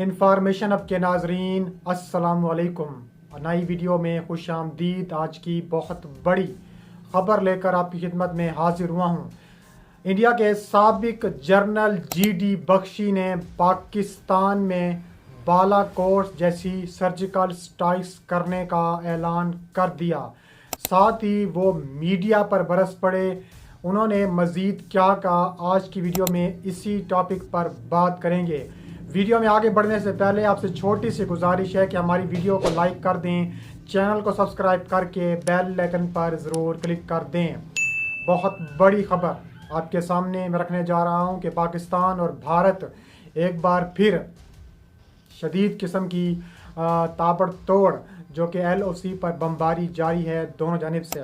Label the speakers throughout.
Speaker 1: Information अब के नाजरीन अस्सलाम वालेकुम। नई वीडियो में खुश आमदीद। आज की बहुत बड़ी खबर लेकर आपकी खिदमत में हाजिर हुआ हूँ। इंडिया के साबिक जनरल जी.डी. बख्शी ने पाकिस्तान में बालाकोट जैसी सर्जिकल स्ट्राइक्स करने का ऐलान कर दिया। साथ ही वो मीडिया पर बरस पड़े। उन्होंने मज़ीद क्या कहा, आज की वीडियो में इसी टॉपिक पर बात करेंगे। वीडियो में आगे बढ़ने से पहले आपसे छोटी सी गुजारिश है कि हमारी वीडियो को लाइक कर दें, चैनल को सब्सक्राइब करके बेल आइकन पर ज़रूर क्लिक कर दें। बहुत बड़ी खबर आपके सामने मैं रखने जा रहा हूं कि पाकिस्तान और भारत एक बार फिर शदीद किस्म की ताबड़तोड़ जो कि LOC पर बमबारी जारी है दोनों जानिब से।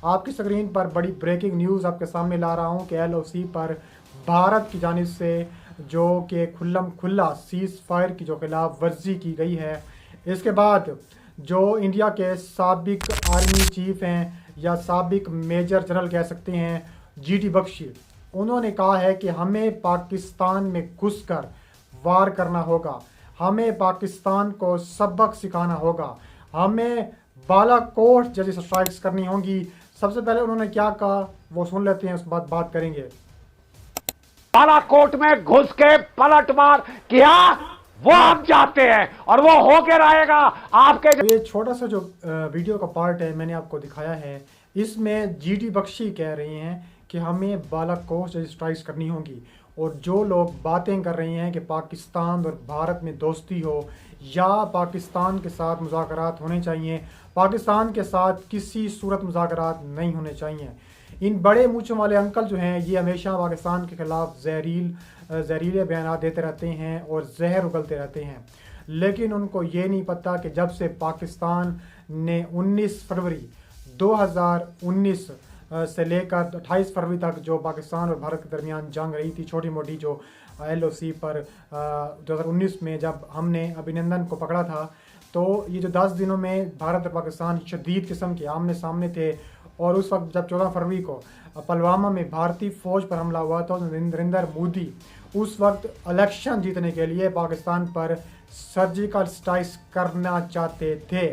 Speaker 1: आपकी स्क्रीन पर बड़ी ब्रेकिंग न्यूज़ आपके सामने ला रहा हूं कि LOC पर भारत की जानिब से जो कि खुल्लम खुल्ला सीज़ फायर की जो खिलाफ वर्जी की गई है। इसके बाद जो इंडिया के साबिक आर्मी चीफ हैं या साबिक मेजर जनरल कह सकते हैं, जी.डी. बख्शी, उन्होंने कहा है कि हमें पाकिस्तान में घुसकर वार करना होगा, हमें पाकिस्तान को सबक सिखाना होगा, हमें बालाकोट जैसी स्ट्राइक्स करनी होंगी। सबसे पहले उन्होंने क्या कहा वो सुन लेते हैं, उसके बाद बात करेंगे।
Speaker 2: बालाकोट में घुस के पलटवार किया वो हम चाहते हैं और वो होकर आएगा आपके।
Speaker 1: तो ये छोटा सा जो वीडियो का पार्ट है मैंने आपको दिखाया है, इसमें जी.डी. बख्शी कह रहे हैं कि हमें बालाकोट जैसी स्ट्राइक्स करनी होंगी। और जो लोग बातें कर रहे हैं कि पाकिस्तान और भारत में दोस्ती हो या पाकिस्तान के साथ मुज़ाकरात होने चाहिए, पाकिस्तान के साथ किसी सूरत मुज़ाकरात नहीं होने चाहिए। इन बड़े मूंछों वाले अंकल जो हैं ये हमेशा पाकिस्तान के ख़िलाफ़ जहरीले बयान देते रहते हैं और जहर उगलते रहते हैं। लेकिन उनको ये नहीं पता कि जब से पाकिस्तान ने 19 फरवरी 2019 से लेकर 28 फरवरी तक जो पाकिस्तान और भारत के दरमियान जंग रही थी, छोटी मोटी जो LOC पर 2019 में जब हमने अभिनंदन को पकड़ा था, तो ये जो 10 दिनों में भारत और पाकिस्तान शदीद किस्म के आमने सामने थे। और उस वक्त जब 14 फरवरी को पुलवामा में भारतीय फ़ौज पर हमला हुआ था, नरेंद्र मोदी उस वक्त इलेक्शन जीतने के लिए पाकिस्तान पर सर्जिकल स्ट्राइक्स करना चाहते थे।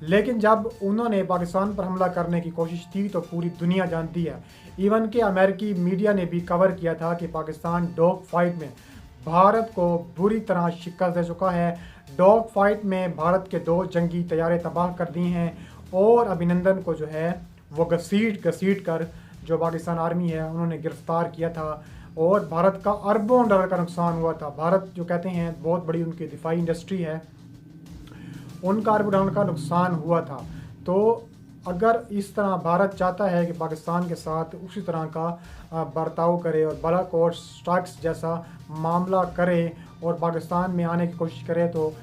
Speaker 1: लेकिन जब उन्होंने पाकिस्तान पर हमला करने की कोशिश की तो पूरी दुनिया जानती है, इवन कि अमेरिकी मीडिया ने भी कवर किया था कि पाकिस्तान डॉग फाइट में भारत को बुरी तरह शिकस्त दे चुका है। डॉग फाइट में भारत के 2 जंगी तैयारे तबाह कर दी हैं और अभिनंदन को जो है वो घसीट कर जो पाकिस्तान आर्मी है उन्होंने गिरफ्तार किया था और भारत का अरबों डॉलर का नुकसान हुआ था। भारत जो कहते हैं बहुत बड़ी उनकी दिफाई इंडस्ट्री है, उनका अरबों डॉलर का नुकसान हुआ था। तो अगर इस तरह भारत चाहता है कि पाकिस्तान के साथ उसी तरह का बर्ताव करे और बालाकोट स्ट्राइक्स जैसा मामला करे और पाकिस्तान में आने की कोशिश करे, तो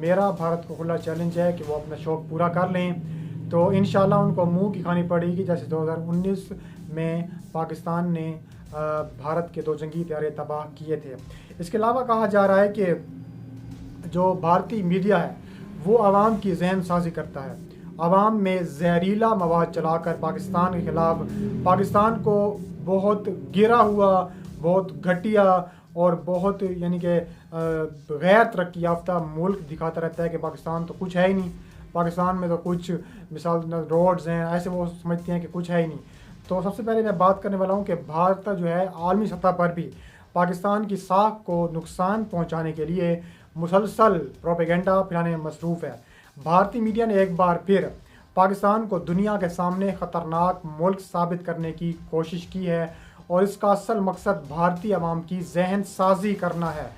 Speaker 1: मेरा भारत को खुला चैलेंज है कि वो अपना शौक़ पूरा कर लें। तो इंशाल्लाह उनको मुंह की खानी पड़ेगी जैसे 2019 में पाकिस्तान ने भारत के 2 जंगी तैयारे तबाह किए थे। इसके अलावा कहा जा रहा है कि जो भारतीय मीडिया है वो आवाम की जहन साजी करता है, आवाम में जहरीला मवाद चलाकर पाकिस्तान के ख़िलाफ़ पाकिस्तान को बहुत गिरा हुआ, बहुत घटिया और बहुत यानी कि गैर तरक्की याफ्ता मुल्क दिखाता रहता है कि पाकिस्तान तो कुछ है ही नहीं, पाकिस्तान में तो कुछ मिसाल रोड्स हैं, ऐसे वो समझते हैं कि कुछ है ही नहीं। तो सबसे पहले मैं बात करने वाला हूँ कि भारत जो है आलमी सतह पर भी पाकिस्तान की साख को नुकसान पहुँचाने के लिए मुसलसल प्रोपेगेंडा फैलाने में मसरूफ़ है। भारतीय मीडिया ने एक बार फिर पाकिस्तान को दुनिया के सामने ख़तरनाक मुल्क साबित करने की कोशिश की है और इसका असल मकसद भारतीय अवाम की जहन साजी करना है।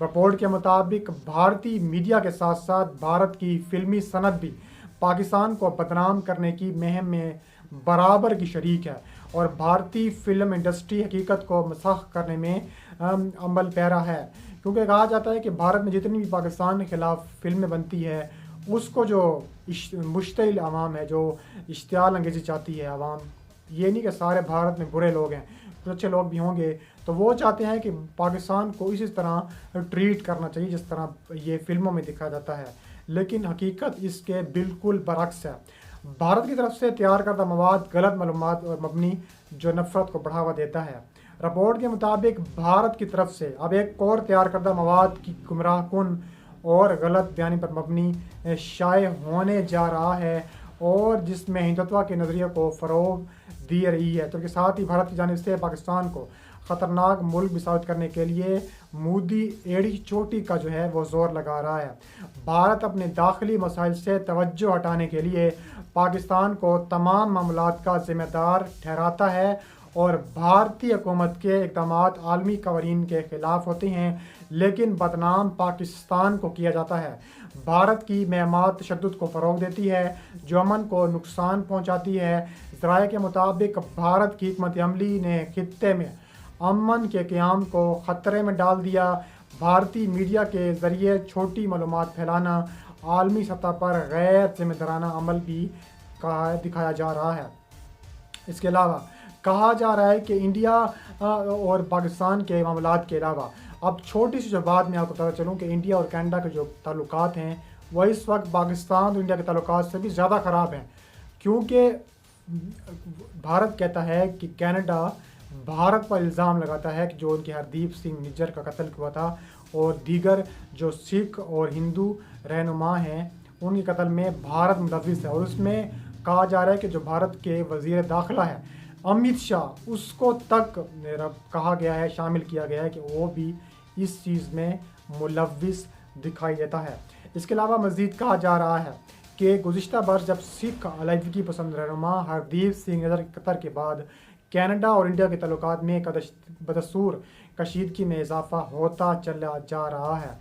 Speaker 1: रिपोर्ट के मुताबिक भारतीय मीडिया के साथ साथ भारत की फिल्मी सनत भी पाकिस्तान को बदनाम करने की मुहिम में बराबर की शरीक है और भारतीय फिल्म इंडस्ट्री हकीकत को मसख करने में अमल पैरा है। क्योंकि कहा जाता है कि भारत में जितनी भी पाकिस्तान के ख़िलाफ़ फिल्में बनती है उसको जो मुश्तिल आवाम है, जो इश्तियाल अंगेज़ी चाहती है आवाम, ये नहीं कि सारे भारत में बुरे लोग हैं, कुछ अच्छे लोग भी होंगे, तो वो चाहते हैं कि पाकिस्तान को इसी तरह ट्रीट करना चाहिए जिस तरह ये फिल्मों में दिखाया जाता है। लेकिन हकीकत इसके बिल्कुल बरक्स है। भारत की तरफ से तैयार करदा मवाद गलत मालूमात और मबनी जो नफ़रत को बढ़ावा देता है। رپورٹ کے مطابق بھارت کی طرف سے اب ایک اور تیار کردہ مواد کی گمراہ کن اور غلط بیانی پر مبنی شائع ہونے جا رہا ہے، اور جس میں ہندوتوا کے نظریے کو فروغ دی رہی ہے، جبکہ ساتھ ہی بھارت کی جانب سے پاکستان کو خطرناک ملک بھی ثابت کرنے کے لیے مودی ایڑی چوٹی کا جو ہے وہ زور لگا رہا ہے۔ بھارت اپنے داخلی مسائل سے توجہ ہٹانے کے لیے پاکستان کو تمام معاملات کا ذمہ دار ٹھہراتا ہے، اور بھارتی حکومت کے اقدامات عالمی قوانین کے خلاف ہوتے ہیں، لیکن بدنام پاکستان کو کیا جاتا ہے۔ بھارت کی مہمات تشدد کو فروغ دیتی ہے، جو امن کو نقصان پہنچاتی ہے۔ ذرائع کے مطابق بھارت کی حکمت عملی نے خطے میں امن کے قیام کو خطرے میں ڈال دیا۔ بھارتی میڈیا کے ذریعے چھوٹی معلومات پھیلانا عالمی سطح پر غیر ذمہ دارانہ عمل بھی دکھایا جا رہا ہے۔ اس کے علاوہ کہا جا رہا ہے کہ انڈیا اور پاکستان کے معاملات کے علاوہ اب چھوٹی سی جو بات میں آپ کو پتہ چلوں کہ انڈیا اور کینیڈا کے جو تعلقات ہیں وہ اس وقت پاکستان اور انڈیا کے تعلقات سے بھی زیادہ خراب ہیں، کیونکہ بھارت کہتا ہے کہ کینیڈا بھارت پر الزام لگاتا ہے کہ جو ان کے ہردیپ سنگھ نجر کا قتل ہوا تھا اور دیگر جو سکھ اور ہندو رہنما ہیں ان کے قتل میں بھارت ملوث ہے، اور اس میں کہا جا رہا ہے کہ جو بھارت کے وزیر داخلہ ہے امت شاہ، اس کو تک کہا گیا ہے، شامل کیا گیا ہے کہ وہ بھی اس چیز میں ملوث دکھائی دیتا ہے۔ اس کے علاوہ مزید کہا جا رہا ہے کہ گزشتہ برس جب سکھ علیحدگی پسند رہنما ہردیپ سنگھ نجر کے قتل کے بعد کینیڈا اور انڈیا کے تعلقات میں بدستور کشیدگی میں اضافہ ہوتا چلا جا رہا ہے۔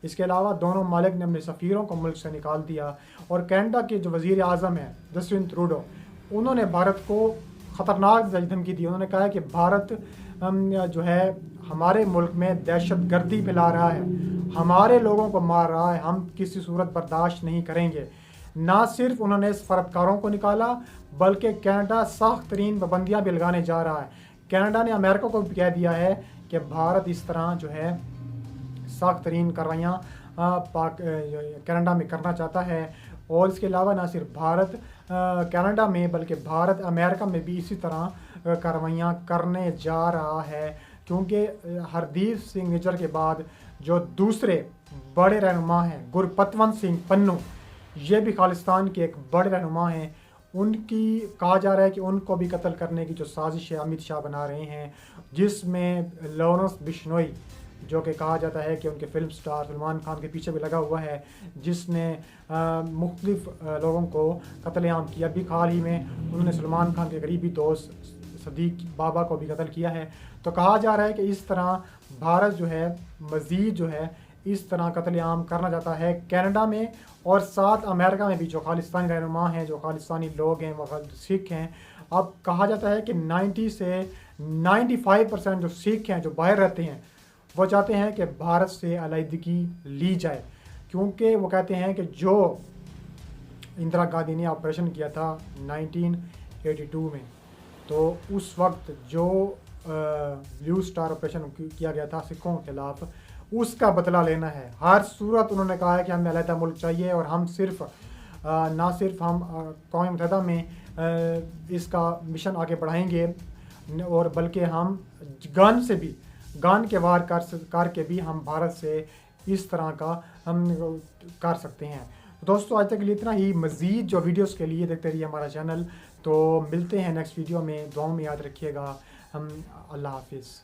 Speaker 1: اس کے علاوہ دونوں ممالک نے اپنے سفیروں کو ملک سے نکال دیا، اور کینیڈا کے جو وزیر اعظم ہیں جسٹن ٹروڈو، انہوں نے بھارت کو خطرناک دھمکی دی۔ انہوں نے کہا کہ بھارت جو ہے ہمارے ملک میں دہشت گردی پھیلا رہا ہے، ہمارے لوگوں کو مار رہا ہے، ہم کسی صورت برداشت نہیں کریں گے۔ نہ صرف انہوں نے سفارتکاروں کو نکالا بلکہ کینیڈا سخت ترین پابندیاں بھی لگانے جا رہا ہے۔ کینیڈا نے امریکہ کو بھی کہہ دیا ہے کہ بھارت اس طرح جو ہے سخت ترین کارروائیاں کینیڈا میں کرنا چاہتا ہے، اور اس کے علاوہ نہ صرف بھارت کینیڈا میں بلکہ بھارت امریکہ میں بھی اسی طرح کارروائیاں کرنے جا رہا ہے، کیونکہ ہردیپ سنگھ نجر کے بعد جو دوسرے بڑے رہنما ہیں گرپتونت سنگھ پنو، یہ بھی خالصتان کے ایک بڑے رہنما ہیں، ان کی کہا جا رہا ہے کہ ان کو بھی قتل کرنے کی جو سازش ہے امت شاہ بنا رہے ہیں، جس میں لارنس بشنوئی جو کہ کہا جاتا ہے کہ ان کے فلم سٹار سلمان خان کے پیچھے بھی لگا ہوا ہے، جس نے مختلف لوگوں کو قتل عام کیا۔ بھی حال ہی میں انہوں نے سلمان خان کے قریبی دوست صدیق بابا کو بھی قتل کیا ہے۔ تو کہا جا رہا ہے کہ اس طرح بھارت جو ہے مزید جو ہے اس طرح قتل عام کرنا چاہتا ہے کینیڈا میں، اور ساتھ امریکہ میں بھی جو خالصتانی رہنما ہیں، جو خالصتانی لوگ ہیں، وہ سکھ ہیں۔ اب کہا جاتا ہے کہ 90 سے 95% جو سکھ ہیں جو باہر رہتے ہیں وہ چاہتے ہیں کہ بھارت سے علیحدگی لی جائے، کیونکہ وہ کہتے ہیں کہ جو اندرا گاندھی نے آپریشن کیا تھا 1982 میں، تو اس وقت جو بلیو سٹار آپریشن کیا گیا تھا سکھوں کے خلاف، اس کا بدلہ لینا ہے۔ ہر صورت انہوں نے کہا ہے کہ ہمیں علیحدہ ملک چاہیے، اور ہم صرف نہ صرف ہم اقوام متحدہ میں اس کا مشن آگے بڑھائیں گے، اور بلکہ ہم گن کے وار کر کے بھی ہم بھارت سے اس طرح کا ہم کر سکتے ہیں۔ دوستو آج تک کے لیے اتنا ہی، مزید جو ویڈیوز کے لیے دیکھتے رہیے ہمارا چینل۔ تو ملتے ہیں نیکسٹ ویڈیو میں، دعاؤں میں یاد رکھیے گا۔ اللہ حافظ۔